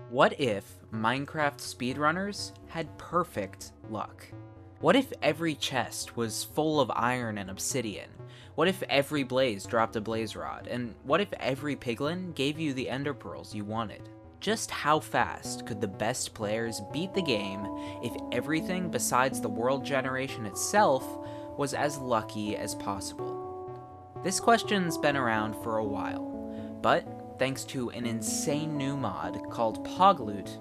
What if Minecraft speedrunners had perfect luck? What if every chest was full of iron and obsidian? What if every blaze dropped a blaze rod? And what if every piglin gave you the ender pearls you wanted? Just how fast could the best players beat the game if everything besides the world generation itself was as lucky as possible? This question's been around for a while, but thanks to an insane new mod called PogLoot,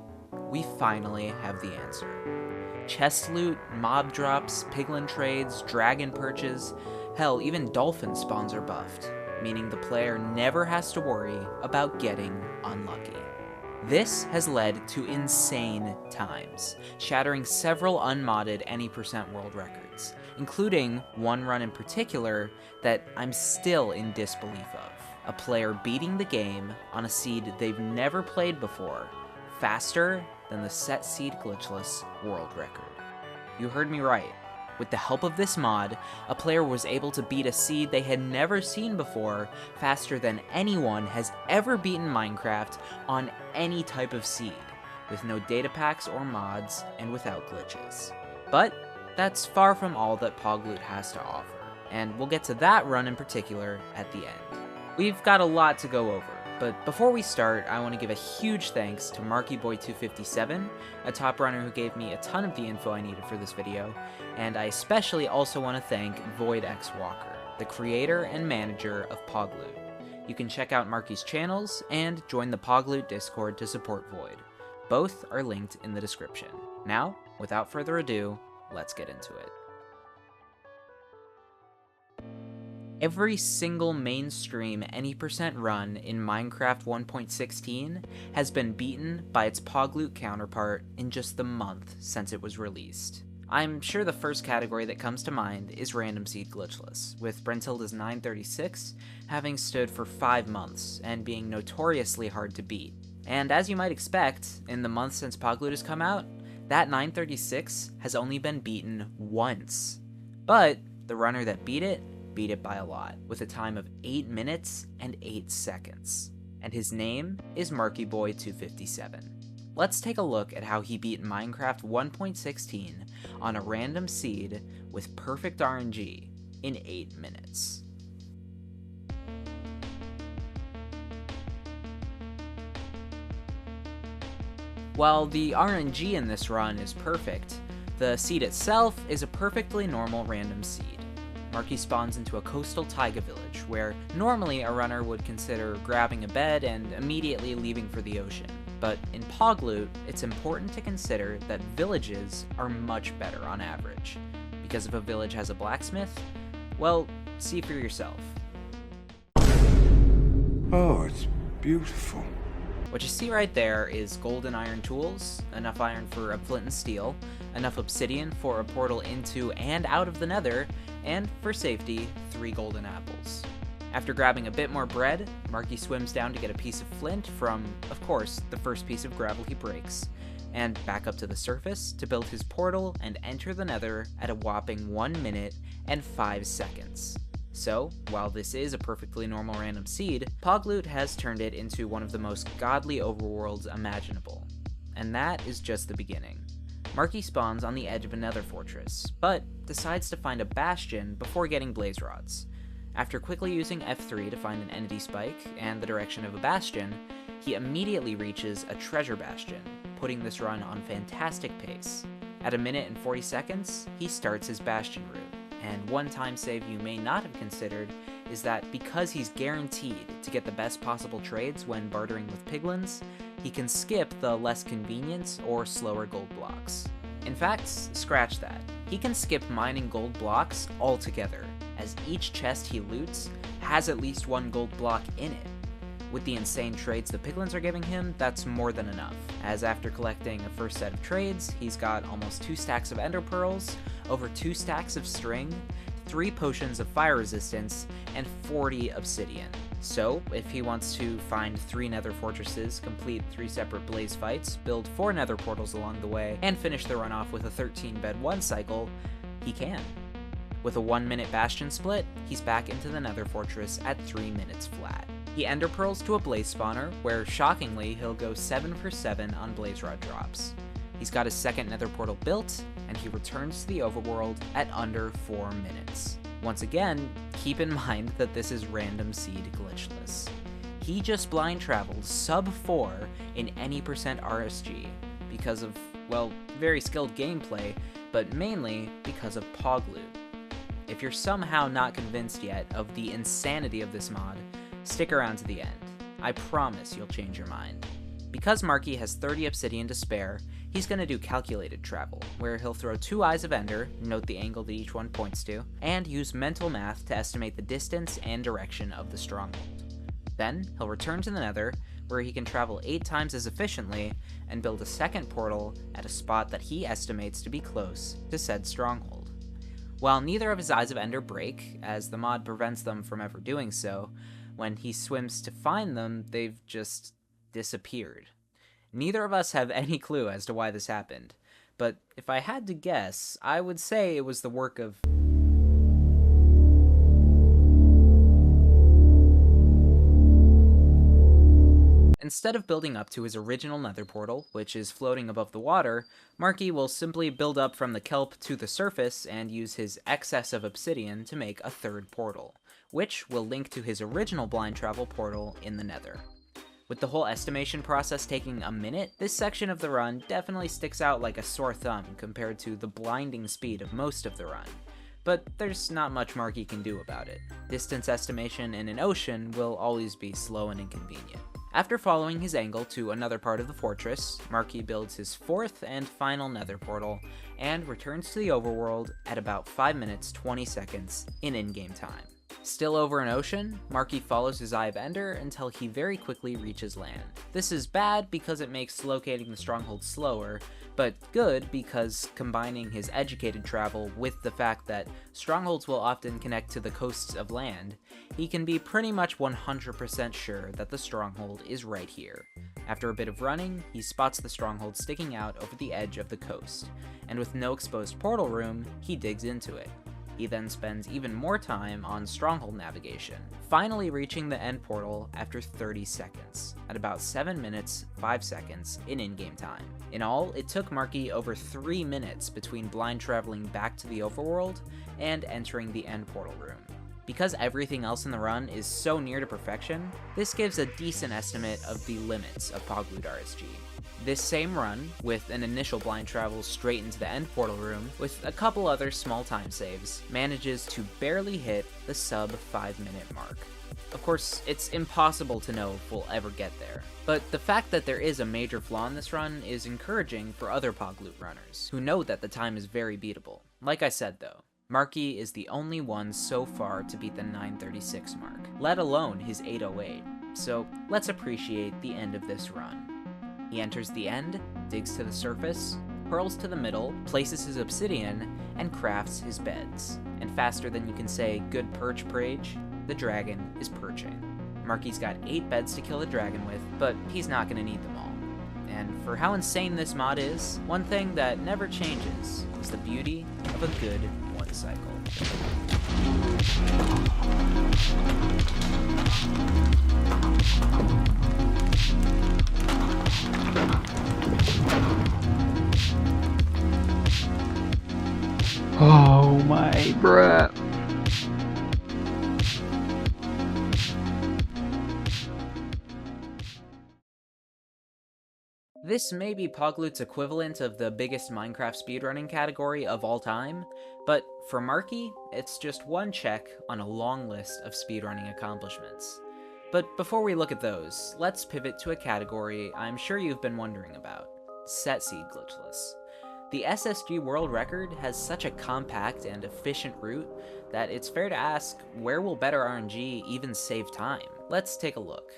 we finally have the answer. Chest loot, mob drops, piglin trades, dragon perches, hell, even dolphin spawns are buffed, meaning the player never has to worry about getting unlucky. This has led to insane times, shattering several unmodded any percent world records, including one run in particular that I'm still in disbelief of. A player beating the game on a seed they've never played before, faster than the set Seed Glitchless world record. You heard me right. With the help of this mod, a player was able to beat a seed they had never seen before faster than anyone has ever beaten Minecraft on any type of seed, with no data packs or mods and without glitches. But that's far from all that PogLoot has to offer, and we'll get to that run in particular at the end. We've got a lot to go over, but before we start, I want to give a huge thanks to MarkyBoy257, a top runner who gave me a ton of the info I needed for this video, and I especially also want to thank VoidXWalker, the creator and manager of PogLoot. You can check out Marky's channels and join the PogLoot Discord to support Void. Both are linked in the description. Now, without further ado, let's get into it. Every single mainstream any percent run in Minecraft 1.16 has been beaten by its PogLoot counterpart in just the month since it was released. I'm sure the first category that comes to mind is random Seed Glitchless, with Brentilda's 936 having stood for 5 months and being notoriously hard to beat. And as you might expect, in the month since PogLoot has come out, that 936 has only been beaten once. But the runner that beat it by a lot, with a time of 8 minutes and 8 seconds. And his name is MarkyBoy257. Let's take a look at how he beat Minecraft 1.16 on a random seed with perfect RNG in 8 minutes. While the RNG in this run is perfect, the seed itself is a perfectly normal random seed. Marky spawns into a coastal taiga village, where normally a runner would consider grabbing a bed and immediately leaving for the ocean. But in PogLoot, it's important to consider that villages are much better on average. Because if a village has a blacksmith, well, see for yourself. Oh, it's beautiful. What you see right there is gold and iron tools, enough iron for a flint and steel, enough obsidian for a portal into and out of the nether, and for safety, 3 golden apples. After grabbing a bit more bread, Marky swims down to get a piece of flint from, of course, the first piece of gravel he breaks, and back up to the surface to build his portal and enter the nether at a whopping 1 minute and 5 seconds. So, while this is a perfectly normal random seed, PogLoot has turned it into one of the most godly overworlds imaginable. And that is just the beginning. Marky spawns on the edge of a nether fortress, but decides to find a bastion before getting blaze rods. After quickly using F3 to find an entity spike and the direction of a bastion, he immediately reaches a treasure bastion, putting this run on fantastic pace. At 1 minute and 40 seconds, he starts his bastion route. And one time save you may not have considered is that because he's guaranteed to get the best possible trades when bartering with piglins, he can skip the less convenient or slower gold blocks. In fact, scratch that. He can skip mining gold blocks altogether, as each chest he loots has at least 1 gold block in it. With the insane trades the piglins are giving him, that's more than enough, as after collecting a first set of trades, he's got almost 2 stacks of ender pearls, over 2 stacks of string, 3 potions of fire resistance, and 40 obsidian. So, if he wants to find 3 nether fortresses, complete 3 separate blaze fights, build 4 nether portals along the way, and finish the run off with a 13-bed 1 cycle, he can. With a 1 minute bastion split, he's back into the nether fortress at 3 minutes flat. He ender pearls to a blaze spawner, where shockingly he'll go 7 for 7 on blaze rod drops. He's got his second nether portal built, and he returns to the overworld at under 4 minutes. Once again, keep in mind that this is random Seed Glitchless. He just blind traveled sub 4 in any percent RSG because of, well, very skilled gameplay, but mainly because of PogLoot. If you're somehow not convinced yet of the insanity of this mod, stick around to the end. I promise you'll change your mind. Because Marky has 30 obsidian to spare, he's going to do calculated travel, where he'll throw 2 Eyes of Ender, note the angle that each one points to, and use mental math to estimate the distance and direction of the stronghold. Then, he'll return to the Nether, where he can travel 8 times as efficiently, and build a second portal at a spot that he estimates to be close to said stronghold. While neither of his Eyes of Ender break, as the mod prevents them from ever doing so, when he swims to find them, they've just disappeared. Neither of us have any clue as to why this happened, but if I had to guess, I would say it was the work of... Instead of building up to his original nether portal, which is floating above the water, Marky will simply build up from the kelp to the surface and use his excess of obsidian to make a third portal, which will link to his original blind travel portal in the nether. With the whole estimation process taking a minute, this section of the run definitely sticks out like a sore thumb compared to the blinding speed of most of the run. But there's not much Marky can do about it. Distance estimation in an ocean will always be slow and inconvenient. After following his angle to another part of the fortress, Marky builds his fourth and final nether portal, and returns to the overworld at about 5 minutes 20 seconds in in-game time. Still over an ocean, Marky follows his Eye of Ender until he very quickly reaches land. This is bad because it makes locating the stronghold slower, but good because combining his educated travel with the fact that strongholds will often connect to the coasts of land, he can be pretty much 100% sure that the stronghold is right here. After a bit of running, he spots the stronghold sticking out over the edge of the coast, and with no exposed portal room, he digs into it. He then spends even more time on stronghold navigation, finally reaching the end portal after 30 seconds, at about 7 minutes 5 seconds in in-game time. In all, it took Marky over 3 minutes between blind traveling back to the overworld and entering the end portal room. Because everything else in the run is so near to perfection, this gives a decent estimate of the limits of PogLoot RSG. This same run, with an initial blind travel straight into the end portal room, with a couple other small time saves, manages to barely hit the sub 5 minute mark. Of course, it's impossible to know if we'll ever get there, but the fact that there is a major flaw in this run is encouraging for other PogLoot runners, who know that the time is very beatable. Like I said though, Marky is the only one so far to beat the 936 mark, let alone his 808, so let's appreciate the end of this run. He enters the end, digs to the surface, pearls to the middle, places his obsidian, and crafts his beds. And faster than you can say, "Good perch, Prage," the dragon is perching. Marky's got 8 beds to kill the dragon with, but he's not gonna need them all. And for how insane this mod is, one thing that never changes is the beauty of a good one cycle. Oh my bruh. This may be PogLoot's equivalent of the biggest Minecraft speedrunning category of all time, but for Marky, it's just one check on a long list of speedrunning accomplishments. But before we look at those, let's pivot to a category I'm sure you've been wondering about: Set Seed Glitchless. The SSG world record has such a compact and efficient route that it's fair to ask, where will better RNG even save time? Let's take a look.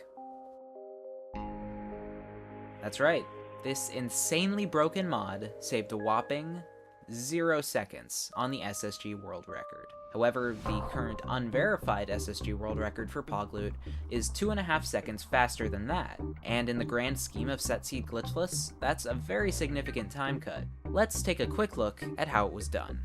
That's right, this insanely broken mod saved a whopping 0 seconds on the SSG world record. However, the current unverified SSG world record for PogLoot is 2.5 seconds faster than that, and in the grand scheme of Set Seed Glitchless, that's a very significant time cut. Let's take a quick look at how it was done.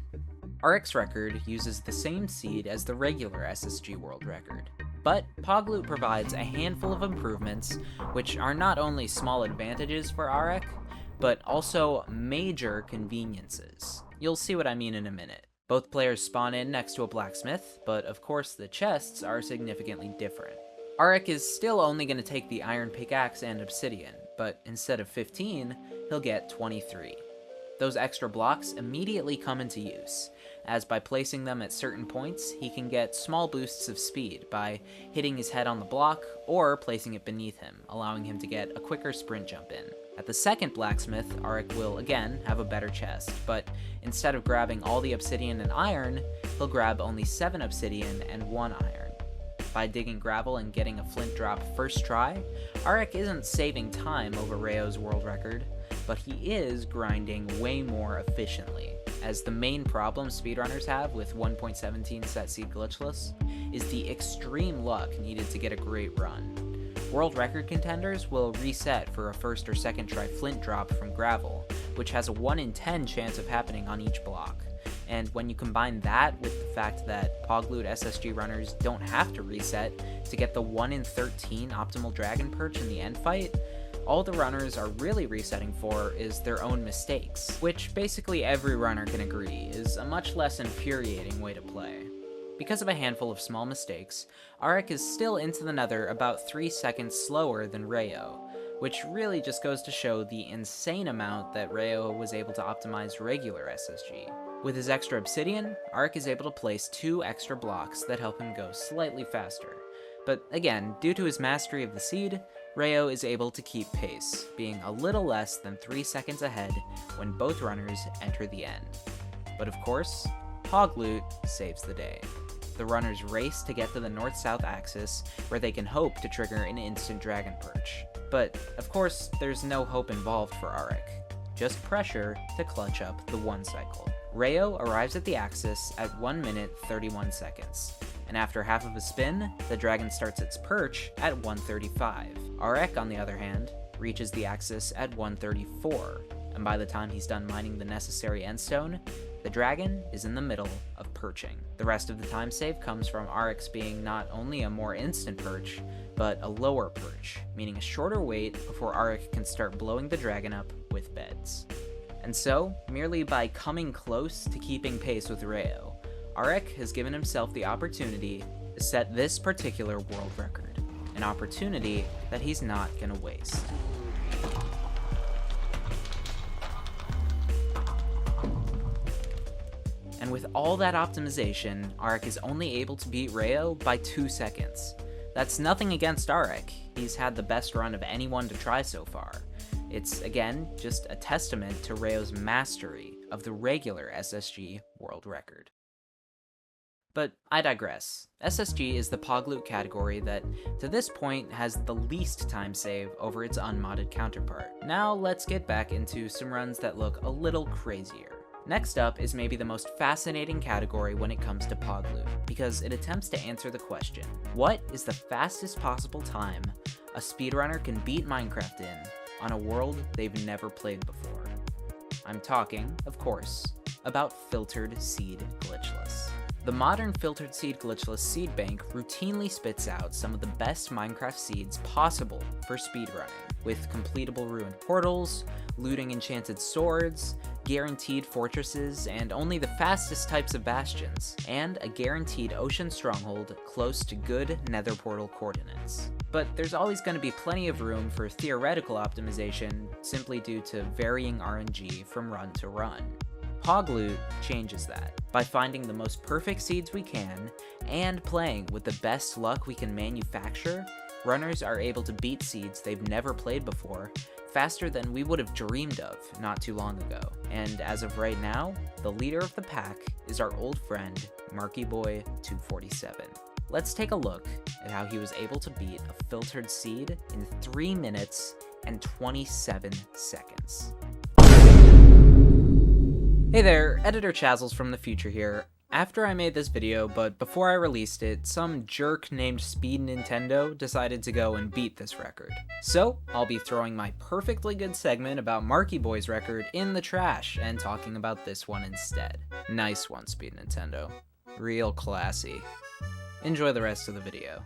RX record uses the same seed as the regular SSG world record, But PogLoot provides a handful of improvements, which are not only small advantages for Arek, but also major conveniences. You'll see what I mean in a minute. Both players spawn in next to a blacksmith, but of course the chests are significantly different. Arek is still only going to take the iron pickaxe and obsidian, but instead of 15, he'll get 23. Those extra blocks immediately come into use, as by placing them at certain points, he can get small boosts of speed by hitting his head on the block or placing it beneath him, allowing him to get a quicker sprint jump in. At the second blacksmith, Arek will again have a better chest, but instead of grabbing all the obsidian and iron, he'll grab only 7 obsidian and 1 iron. By digging gravel and getting a flint drop first try, Arek isn't saving time over Rayo's world record, but he is grinding way more efficiently, as the main problem speedrunners have with 1.17 set Seed Glitchless is the extreme luck needed to get a great run. World record contenders will reset for a first or second try flint drop from gravel, which has a 1 in 10 chance of happening on each block. And when you combine that with the fact that PogLoot SSG runners don't have to reset to get the 1 in 13 optimal dragon perch in the end fight, all the runners are really resetting for is their own mistakes, which basically every runner can agree is a much less infuriating way to play. Because of a handful of small mistakes, Arek is still into the nether about 3 seconds slower than Rayo, which really just goes to show the insane amount that Rayo was able to optimize regular SSG. With his extra obsidian, Arek is able to place 2 extra blocks that help him go slightly faster. But again, due to his mastery of the seed, Rayo is able to keep pace, being a little less than 3 seconds ahead when both runners enter the end. But of course, PogLoot saves the day. The runners race to get to the north-south axis, where they can hope to trigger an instant dragon perch. But of course, there's no hope involved for Arek, just pressure to clutch up the 1 cycle. Rayo arrives at the axis at 1 minute 31 seconds, and after half of a spin, the dragon starts its perch at 1:35. Arek, on the other hand, reaches the axis at 1:34, and by the time he's done mining the necessary endstone, the dragon is in the middle of perching. The rest of the time save comes from Arek's being not only a more instant perch, but a lower perch, meaning a shorter wait before Arek can start blowing the dragon up with beds. And so, merely by coming close to keeping pace with Rayo, Arek has given himself the opportunity to set this particular world record, an opportunity that he's not gonna waste. And with all that optimization, Arek is only able to beat Rayo by 2 seconds. That's nothing against Arek, he's had the best run of anyone to try so far. It's, again, just a testament to Rayo's mastery of the regular SSG world record. But I digress. SSG is the PogLoot category that, to this point, has the least time save over its unmodded counterpart. Now let's get back into some runs that look a little crazier. Next up is maybe the most fascinating category when it comes to PogLoot, because it attempts to answer the question, what is the fastest possible time a speedrunner can beat Minecraft in on a world they've never played before? I'm talking, of course, about filtered Seed Glitchless. The modern filtered Seed Glitchless seed bank routinely spits out some of the best Minecraft seeds possible for speedrunning, with completable ruined portals, looting enchanted swords, guaranteed fortresses, and only the fastest types of bastions, and a guaranteed ocean stronghold close to good nether portal coordinates. But there's always going to be plenty of room for theoretical optimization simply due to varying RNG from run to run. PogLoot changes that. By finding the most perfect seeds we can, and playing with the best luck we can manufacture, runners are able to beat seeds they've never played before faster than we would have dreamed of not too long ago. And as of right now, the leader of the pack is our old friend, Marky Boy 247. Let's take a look at how he was able to beat a filtered seed in 3 minutes and 27 seconds. Hey there, Editor Chazels from the future here. After I made this video, but before I released it, some jerk named Speed Nintendo decided to go and beat this record. So, I'll be throwing my perfectly good segment about Marky Boy's record in the trash and talking about this one instead. Nice one, Speed Nintendo. Real classy. Enjoy the rest of the video.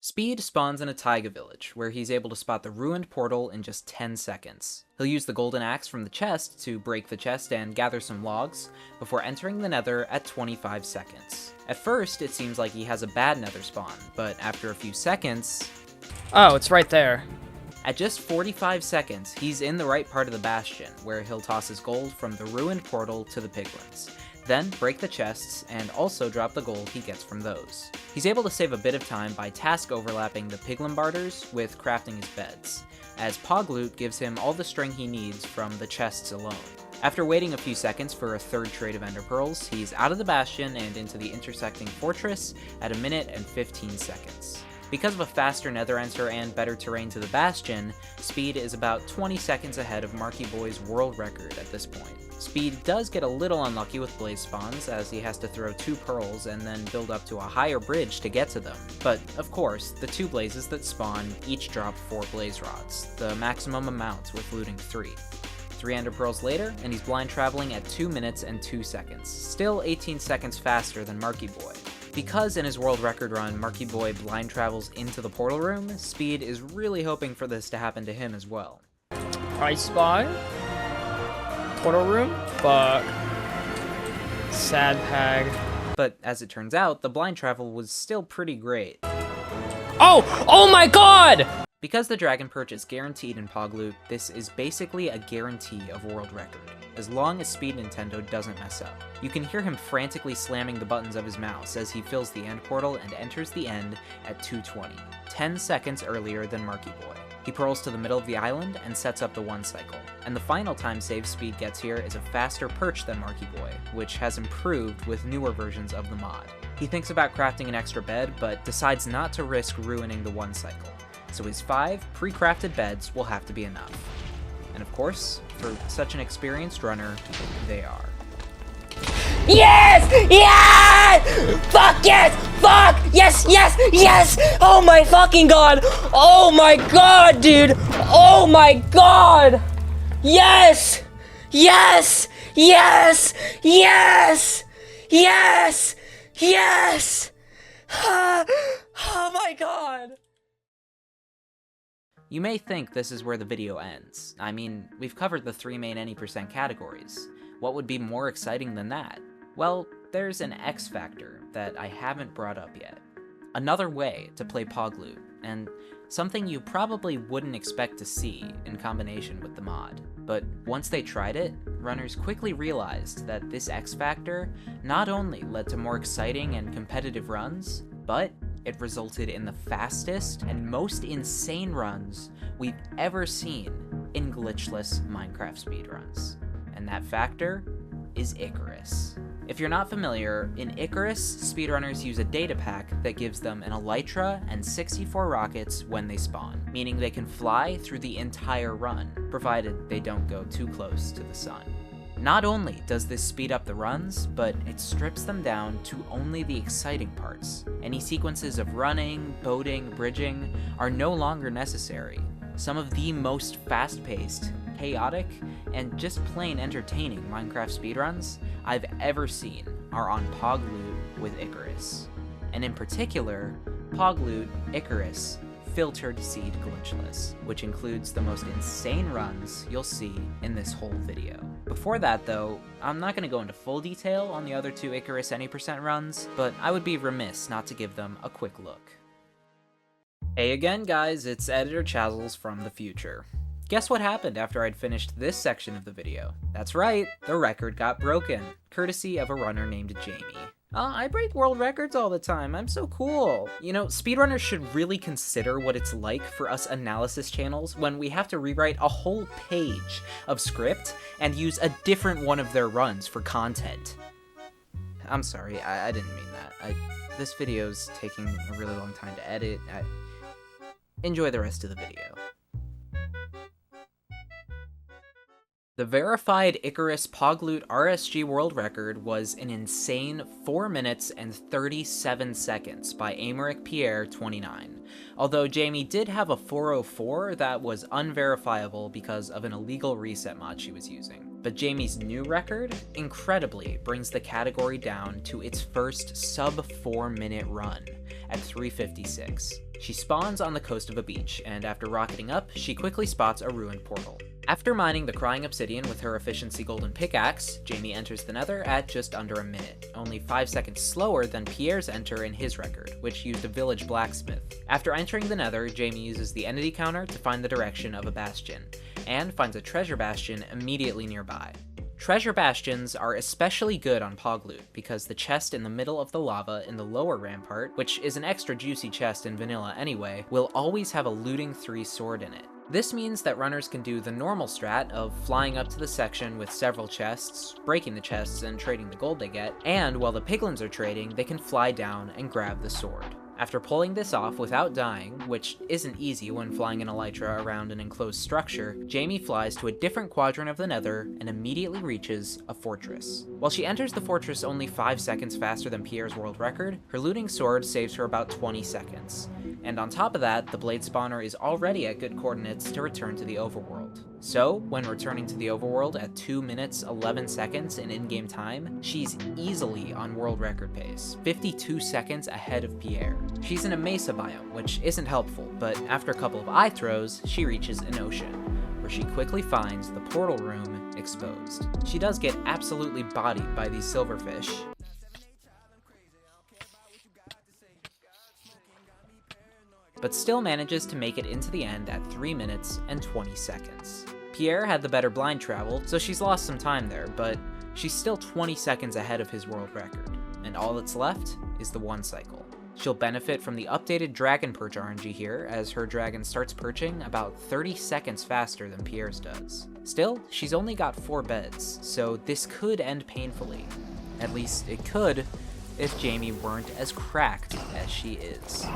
Speed spawns in a taiga village, where he's able to spot the ruined portal in just 10 seconds. He'll use the golden axe from the chest to break the chest and gather some logs, before entering the nether at 25 seconds. At first, it seems like he has a bad nether spawn, but after a few seconds... Oh, it's right there. At just 45 seconds, he's in the right part of the bastion, where he'll toss his gold from the ruined portal to the piglins. Then break the chests, and also drop the gold he gets from those. He's able to save a bit of time by task overlapping the piglin barters with crafting his beds, as PogLoot gives him all the string he needs from the chests alone. After waiting a few seconds for a third trade of ender pearls, he's out of the bastion and into the intersecting fortress at 1 minute and 15 seconds. Because of a faster nether enter and better terrain to the bastion, Speed is about 20 seconds ahead of Marky Boy's world record at this point. Speed does get a little unlucky with blaze spawns, as he has to throw 2 pearls and then build up to a higher bridge to get to them. But, of course, the 2 blazes that spawn each drop 4 blaze rods, the maximum amount with looting 3. 3 ender pearls later, and he's blind traveling at 2 minutes and 2 seconds, still 18 seconds faster than Marky Boy. Because in his world record run, Marky Boy blind travels into the portal room, Speed is really hoping for this to happen to him as well. I spy. Portal room? Fuck. Sad pag. But as it turns out, the blind travel was still pretty great. Oh! Oh my god! Because the Dragon Perch is guaranteed in PogLoot, this is basically a guarantee of world record, as long as Speed Nintendo doesn't mess up. You can hear him frantically slamming the buttons of his mouse as he fills the end portal and enters the end at 2:20, 10 seconds earlier than Marky Boy. He pearls to the middle of the island and sets up the 1 cycle, and the final time save Speed gets here is a faster perch than Marky Boy, which has improved with newer versions of the mod. He thinks about crafting an extra bed, but decides not to risk ruining the 1 cycle, so his 5 pre-crafted beds will have to be enough. And of course, for such an experienced runner, they are. Yes! Yes! Fuck yes! Fuck! Yes! Yes! Yes! Oh my fucking god! Oh my god, dude! Oh my god! Yes! Yes! Yes! Yes! Yes! Yes! Oh my god! You may think this is where the video ends. I mean, we've covered the 3 main any % categories. What would be more exciting than that? Well, there's an X factor that I haven't brought up yet. Another way to play PogLoot, and something you probably wouldn't expect to see in combination with the mod. But once they tried it, runners quickly realized that this X factor not only led to more exciting and competitive runs, but it resulted in the fastest and most insane runs we've ever seen in glitchless Minecraft speedruns. And that factor is Icarus. If you're not familiar, in Icarus, speedrunners use a data pack that gives them an elytra and 64 rockets when they spawn, meaning they can fly through the entire run, provided they don't go too close to the sun. Not only does this speed up the runs, but it strips them down to only the exciting parts. Any sequences of running, boating, bridging are no longer necessary. Some of the most fast-paced, chaotic, and just plain entertaining Minecraft speedruns I've ever seen are on PogLoot with Icarus. And in particular, PogLoot Icarus filtered Seed Glitchless, which includes the most insane runs you'll see in this whole video. Before that though, I'm not going to go into full detail on the other 2 Icarus any % runs, but I would be remiss not to give them a quick look. Hey again guys, it's Editor Chazels from the future. Guess what happened after I'd finished this section of the video? That's right, the record got broken, courtesy of a runner named Jamie. I break world records all the time, I'm so cool. You know, speedrunners should really consider what it's like for us analysis channels when we have to rewrite a whole page of script and use a different one of their runs for content. I'm sorry, I didn't mean that. This video's taking a really long time to edit. Enjoy the rest of the video. The verified Icarus PogLoot RSG world record was an insane 4 minutes and 37 seconds by Aymeric Pierre 29, although Jamie did have a 404 that was unverifiable because of an illegal reset mod she was using. But Jamie's new record, incredibly, brings the category down to its first sub 4 minute run at 3:56. She spawns on the coast of a beach, and after rocketing up, she quickly spots a ruined portal. After mining the crying obsidian with her efficiency golden pickaxe, Jamie enters the nether at just under a minute, only 5 seconds slower than Pierre's enter in his record, which used a village blacksmith. After entering the nether, Jamie uses the entity counter to find the direction of a bastion, and finds a treasure bastion immediately nearby. Treasure bastions are especially good on PogLoot because the chest in the middle of the lava in the lower rampart, which is an extra juicy chest in vanilla anyway, will always have a looting 3 sword in it. This means that runners can do the normal strat of flying up to the section with several chests, breaking the chests and trading the gold they get, and while the piglins are trading, they can fly down and grab the sword. After pulling this off without dying, which isn't easy when flying an elytra around an enclosed structure, Jamie flies to a different quadrant of the nether and immediately reaches a fortress. While she enters the fortress only 5 seconds faster than Pierre's world record, her looting sword saves her about 20 seconds. And on top of that, the blade spawner is already at good coordinates to return to the overworld. So, when returning to the overworld at 2 minutes 11 seconds in in-game time, she's easily on world record pace, 52 seconds ahead of Pierre. She's in a mesa biome, which isn't helpful, but after a couple of eye throws, she reaches an ocean, where she quickly finds the portal room exposed. She does get absolutely bodied by these silverfish, but still manages to make it into the end at 3 minutes and 20 seconds. Pierre had the better blind travel, so she's lost some time there, but she's still 20 seconds ahead of his world record, and all that's left is the 1 cycle. She'll benefit from the updated dragon perch RNG here, as her dragon starts perching about 30 seconds faster than Pierre's does. Still, she's only got 4 beds, so this could end painfully. At least it could, if Jamie weren't as cracked as she is.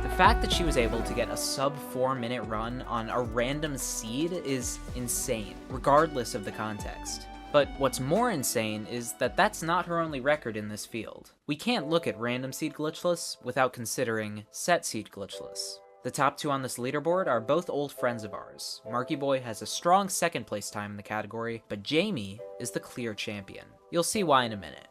The fact that she was able to get a sub 4 minute run on a random seed is insane, regardless of the context. But what's more insane is that that's not her only record in this field. We can't look at random Seed Glitchless without considering set Seed Glitchless. The top 2 on this leaderboard are both old friends of ours. Marky Boy has a strong 2nd place time in the category, but Jamie is the clear champion. You'll see why in a minute.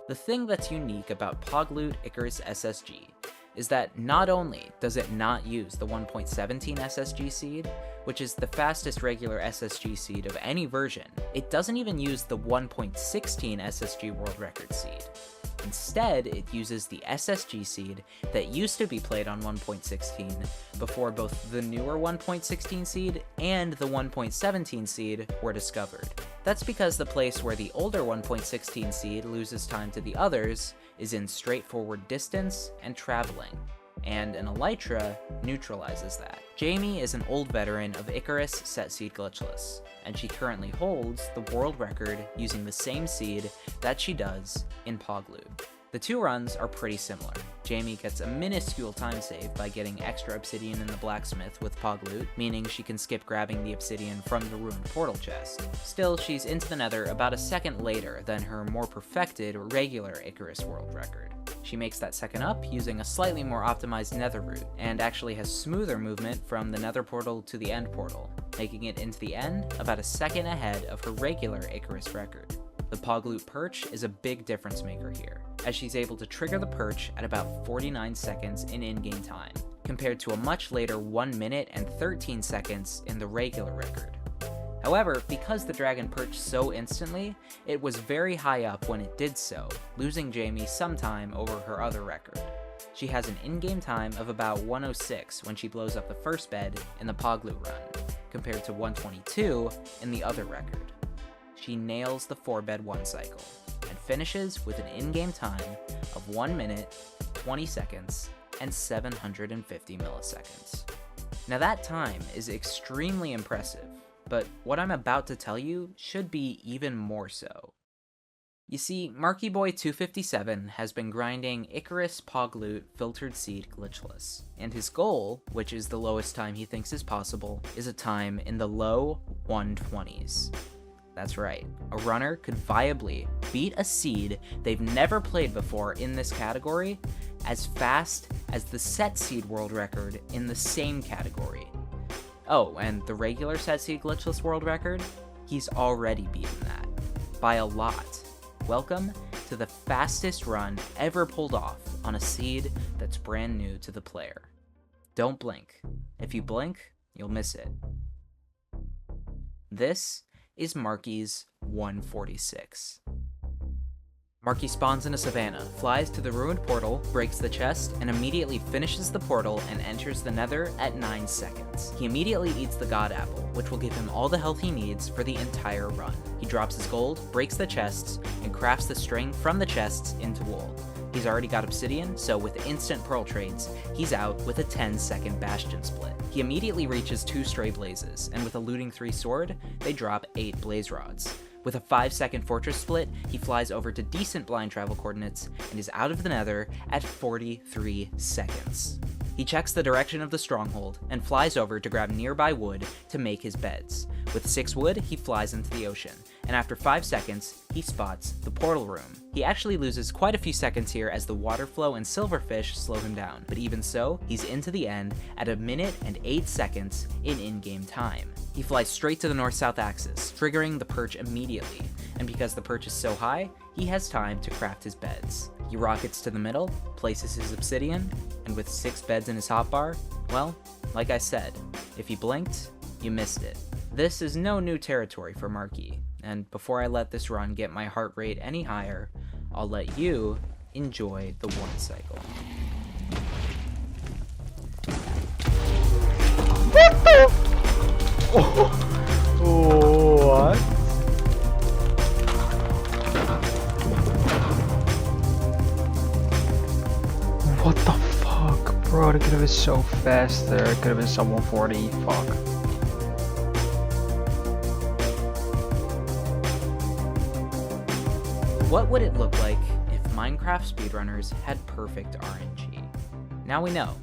The thing that's unique about PogLoot Icarus SSG is that not only does it not use the 1.17 SSG seed, which is the fastest regular SSG seed of any version, it doesn't even use the 1.16 SSG world record seed. Instead, it uses the SSG seed that used to be played on 1.16 before both the newer 1.16 seed and the 1.17 seed were discovered. That's because the place where the older 1.16 seed loses time to the others is in straightforward distance and traveling, and an elytra neutralizes that. Jamie is an old veteran of Icarus set Seed Glitchless, and she currently holds the world record using the same seed that she does in PogLoot. The 2 runs are pretty similar. Jamie gets a minuscule time save by getting extra obsidian in the blacksmith with PogLoot, meaning she can skip grabbing the obsidian from the ruined portal chest. Still, she's into the nether about a second later than her more perfected regular Icarus world record. She makes that second up using a slightly more optimized nether route, and actually has smoother movement from the nether portal to the end portal, making it into the end about a second ahead of her regular Icarus record. The PogLoot perch is a big difference maker here, as she's able to trigger the perch at about 49 seconds in in-game time, compared to a much later 1 minute and 13 seconds in the regular record. However, because the dragon perched so instantly, it was very high up when it did so, losing Jamie some time over her other record. She has an in-game time of about 106 when she blows up the first bed in the PogLoot run, compared to 122 in the other record. She nails the 4-bed 1 cycle, and finishes with an in-game time of 1 minute, 20 seconds, and 750 milliseconds. Now that time is extremely impressive, but what I'm about to tell you should be even more so. You see, Marky Boy 257 has been grinding Icarus PogLoot Filtered Seed Glitchless, and his goal, which is the lowest time he thinks is possible, is a time in the low 120s. That's right, a runner could viably beat a seed they've never played before in this category as fast as the set seed world record in the same category. Oh, and the regular set Seed Glitchless world record? He's already beaten that. By a lot. Welcome to the fastest run ever pulled off on a seed that's brand new to the player. Don't blink. If you blink, you'll miss it. This is Marky's 146. Marky spawns in a savannah, flies to the ruined portal, breaks the chest, and immediately finishes the portal and enters the nether at 9 seconds. He immediately eats the god apple, which will give him all the health he needs for the entire run. He drops his gold, breaks the chests, and crafts the string from the chests into wool. He's already got obsidian, so with instant pearl trades, he's out with a 10-second bastion split. He immediately reaches 2 stray blazes, and with a looting 3 sword, they drop 8 blaze rods. With a 5-second fortress split, he flies over to decent blind travel coordinates and is out of the nether at 43 seconds. He checks the direction of the stronghold and flies over to grab nearby wood to make his beds. With 6 wood, he flies into the ocean, and after 5 seconds, he spots the portal room. He actually loses quite a few seconds here as the water flow and silverfish slow him down, but even so, he's into the end at 1 minute and 8 seconds in-game time. He flies straight to the north-south axis, triggering the perch immediately, and because the perch is so high, he has time to craft his beds. He rockets to the middle, places his obsidian, and with 6 beds in his hotbar, well, like I said, if you blinked, you missed it. This is no new territory for Marky, and before I let this run get my heart rate any higher, I'll let you enjoy the 1 cycle. What the? What? What the fuck, bro? It could have been so fast there. It could have been some 140. Fuck. What would it look like if Minecraft speedrunners had perfect RNG? Now we know.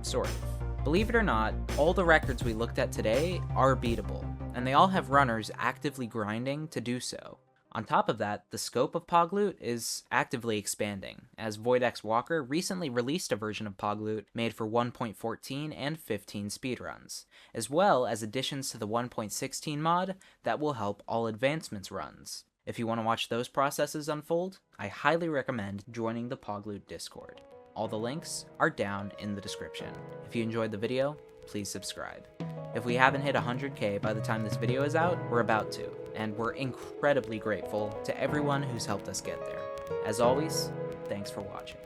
Sort of. Believe it or not, all the records we looked at today are beatable, and they all have runners actively grinding to do so. On top of that, the scope of PogLoot is actively expanding, as VoidX Walker recently released a version of PogLoot made for 1.14 and 15 speedruns, as well as additions to the 1.16 mod that will help all advancements runs. If you want to watch those processes unfold, I highly recommend joining the PogLoot Discord. All the links are down in the description. If you enjoyed the video, please subscribe. If we haven't hit 100k by the time this video is out, we're about to, and we're incredibly grateful to everyone who's helped us get there. As always, thanks for watching,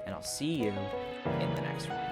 and I'll see you in the next one.